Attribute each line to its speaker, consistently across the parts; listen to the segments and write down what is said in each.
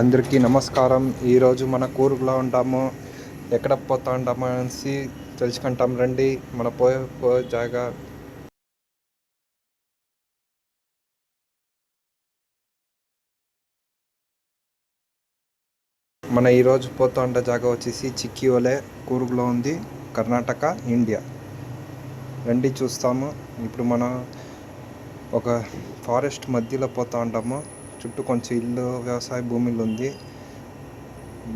Speaker 1: అందరికీ నమస్కారం. ఈరోజు మన కూర్గ్లో ఉంటాము. ఎక్కడ పోతా ఉంటాము అనేసి తెలుసుకుంటాం రండి. మన పోయే జాగా మన ఈరోజు పోతా ఉండే జాగా వచ్చేసి చిక్కియోలే, కూర్గ్లో ఉంది, కర్ణాటక, ఇండియా. రండి చూస్తాము. ఇప్పుడు మనం ఒక ఫారెస్ట్ మధ్యలో పోతా ఉంటాము. చుట్టూ కొంచెం ఇల్లు, వ్యవసాయ భూములు ఉంది.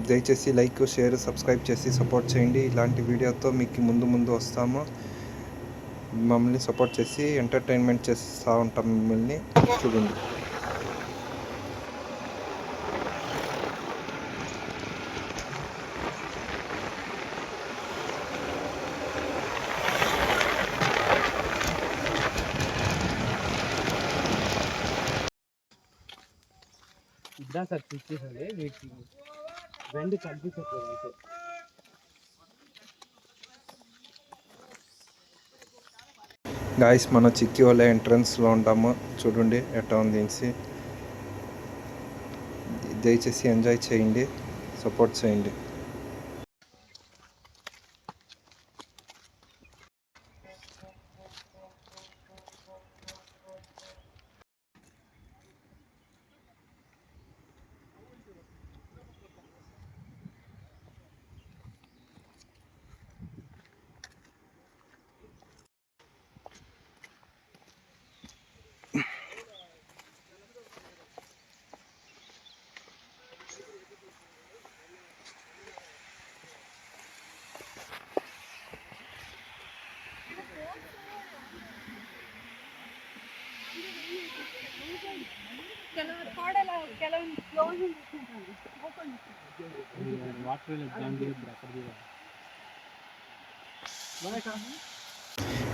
Speaker 1: దయచేసి లైక్, షేర్, సబ్స్క్రైబ్ చేసి సపోర్ట్ చేయండి. ఇలాంటి వీడియోతో మీకు ముందు వస్తాము. మమ్మల్ని సపోర్ట్ చేసి ఎంటర్టైన్మెంట్ చేస్తూ ఉంటాం. మిమ్మల్ని చూడండి.
Speaker 2: ఇద్దాం సార్ చూసేసండి వీటికి రెండు కనిపించట్లేదు అయితే.
Speaker 1: గాయస్, మన చిక్కియోలే ఎంట్రన్స్లో ఉంటాము. చూడండి ఎట్లా ఉంది. దయచేసి ఎంజాయ్ చేయండి, సపోర్ట్ చేయండి.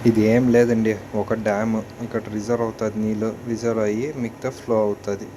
Speaker 1: ఇది ఏం లేదండి, ఒక డ్యామ్. ఇక్కడ రిజర్వ్ అవుతుంది, నీళ్ళు రిజర్వ్ అయ్యి మిగతా ఫ్లో అవుతుంది.